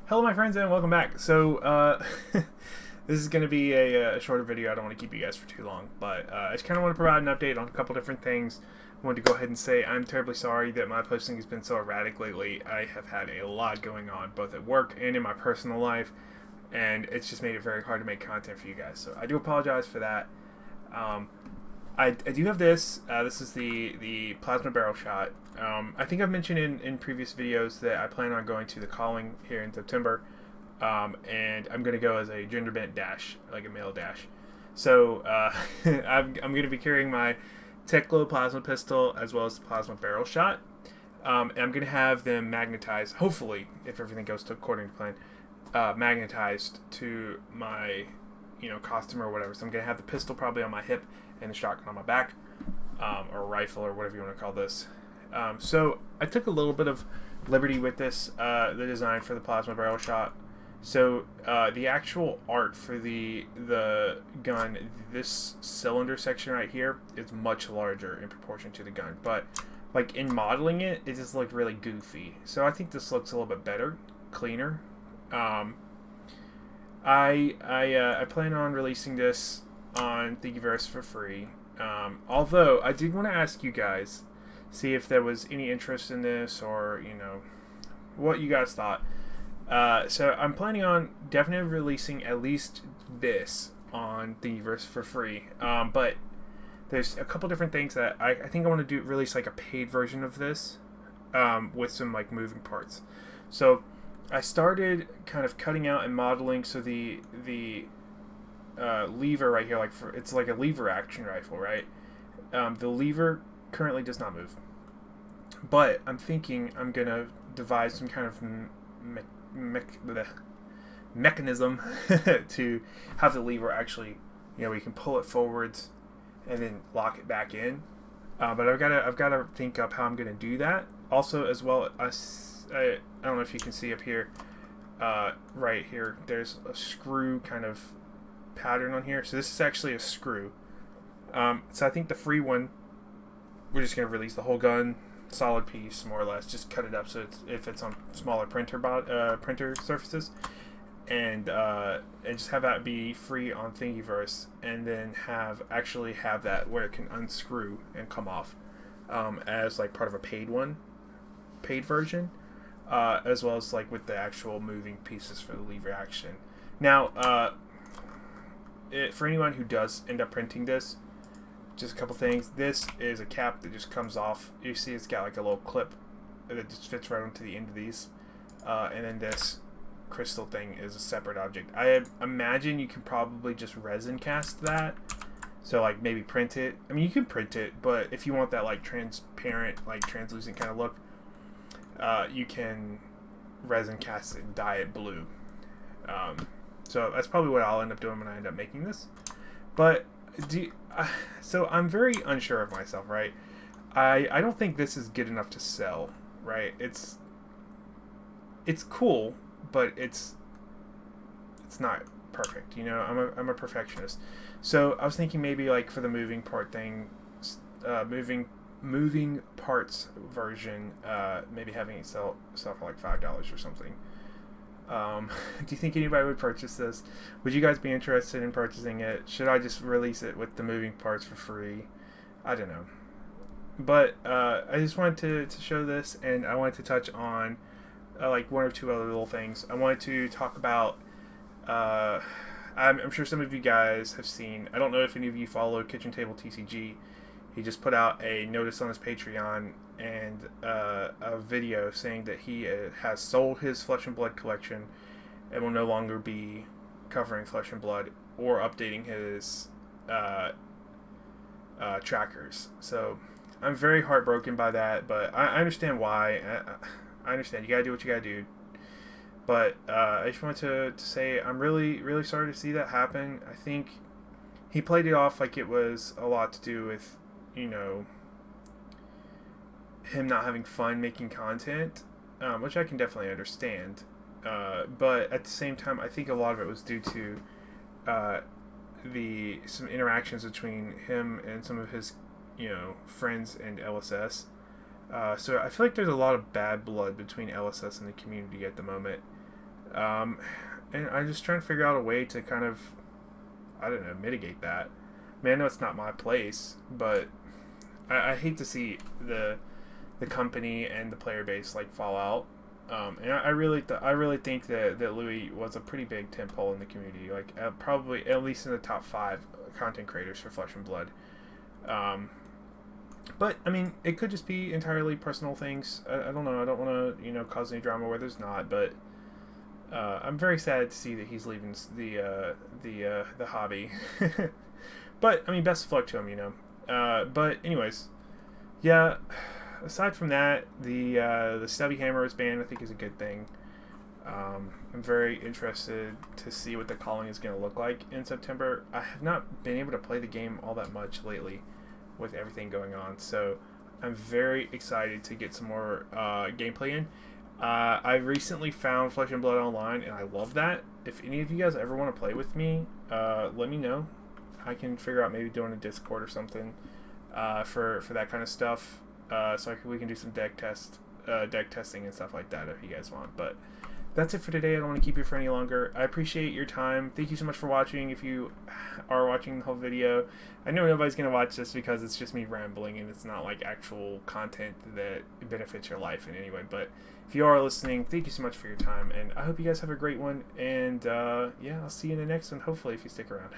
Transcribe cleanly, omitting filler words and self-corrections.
Hello, my friends, and welcome back. This is going to be a shorter video. I don't want to keep you guys for too long, but I just kind of want to provide an update on a couple different things. I wanted to go ahead and say I'm terribly sorry that my posting has been so erratic lately. I have had a lot going on, both at work and in my personal life, and it's just made it very hard to make content for you guys. So I do apologize for that. I do have this. This is the plasma barrel shot. I think I've mentioned in previous videos that I plan on going to the calling here in September, and I'm going to go as a gender bent dash, like a male dash. So I'm going to be carrying my TechGlow plasma pistol as well as the plasma barrel shot, and I'm going to have them magnetized. Hopefully, if everything goes according to plan, magnetized to my costume or whatever. So I'm going to have the pistol probably on my hip and the shotgun on my back, or rifle, or whatever you want to call this. So I took a little bit of liberty with this, the design for the plasma barrel shot. So the actual art for the gun, this cylinder section right here, is much larger in proportion to the gun. But like in modeling it, it just looked really goofy. So I think this looks a little bit better, cleaner. I plan on releasing this on Thingiverse for free. Although I did want to ask you guys, see if there was any interest in this, or what you guys thought. So I'm planning on definitely releasing at least this on Thingiverse for free. But there's a couple different things that I think I want to release like a paid version of this, with some like moving parts. So I started kind of cutting out and modeling. So the lever right here, it's like a lever action rifle, right? The lever currently does not move, but I'm thinking I'm gonna devise some kind of mechanism to have the lever actually, we can pull it forwards and then lock it back in. But I've got to think up how I'm gonna do that. Also, as well as I don't know if you can see up here, right here, there's a screw kind of pattern on here. So this is actually a screw. So I think the free one, we're just going to release the whole gun, solid piece, more or less. Just cut it up so it fits on smaller printer surfaces, and just have that be free on Thingiverse, and then have that where it can unscrew and come off, as like part of a paid version, as well as like with the actual moving pieces for the lever action. Now, for anyone who does end up printing this, just a couple things. This is a cap that just comes off. You see it's got like a little clip that just fits right onto the end of these. And then this crystal thing is a separate object. I imagine you can probably just resin cast that. So like maybe print it. I mean, you can print it, but if you want that like transparent, like translucent kind of look, you can resin cast it and dye it blue. So that's probably what I'll end up doing when I end up making this. But so I'm very unsure of myself, right? I don't think this is good enough to sell, right? It's cool, but it's not perfect. I'm a perfectionist. So I was thinking maybe like for the moving part thing, moving parts version, maybe having it sell for like $5 or something. Do you think anybody would purchase this? Would you guys be interested in purchasing it? Should I just release it with the moving parts for free? I don't know. But I just wanted to show this, and I wanted to touch on like one or two other little things. I wanted to talk about, I'm sure some of you guys have seen, I don't know if any of you follow Kitchen Table TCG. He just put out a notice on his Patreon and a video saying that he has sold his Flesh and Blood collection and will no longer be covering Flesh and Blood or updating his trackers. So I'm very heartbroken by that, but I understand why. I understand. You gotta do what you gotta do. But I just wanted to say I'm really, really sorry to see that happen. I think he played it off like it was a lot to do with, him not having fun making content, which I can definitely understand. But at the same time, I think a lot of it was due to some interactions between him and some of his, friends and LSS. So I feel like there's a lot of bad blood between LSS and the community at the moment. And I'm just trying to figure out a way to kind of, I don't know, mitigate that. I mean, I know it's not my place, but I hate to see the company and the player base like fall out. And I really think that Louis was a pretty big tentpole in the community, like probably at least in the top 5 content creators for Flesh and Blood. Um, but I mean, it could just be entirely personal things. I don't know. I don't want to cause any drama where there's not. But I'm very sad to see that he's leaving the hobby. But I mean, best of luck to him. But anyways, yeah. Aside from that, the Stubby Hammer is banned. I think is a good thing. I'm very interested to see what the calling is going to look like in September. I have not been able to play the game all that much lately with everything going on, so I'm very excited to get some more gameplay in. I recently found Flesh and Blood Online, and I love that. If any of you guys ever want to play with me, let me know. I can figure out maybe doing a Discord or something for that kind of stuff. So we can do some deck testing and stuff like that if you guys want. But that's it for today. I don't want to keep you for any longer. I appreciate your time. Thank you so much for watching. If you are watching the whole video, I know nobody's going to watch this because it's just me rambling and it's not like actual content that benefits your life in any way. But if you are listening, thank you so much for your time. And I hope you guys have a great one. And yeah, I'll see you in the next one, hopefully, if you stick around.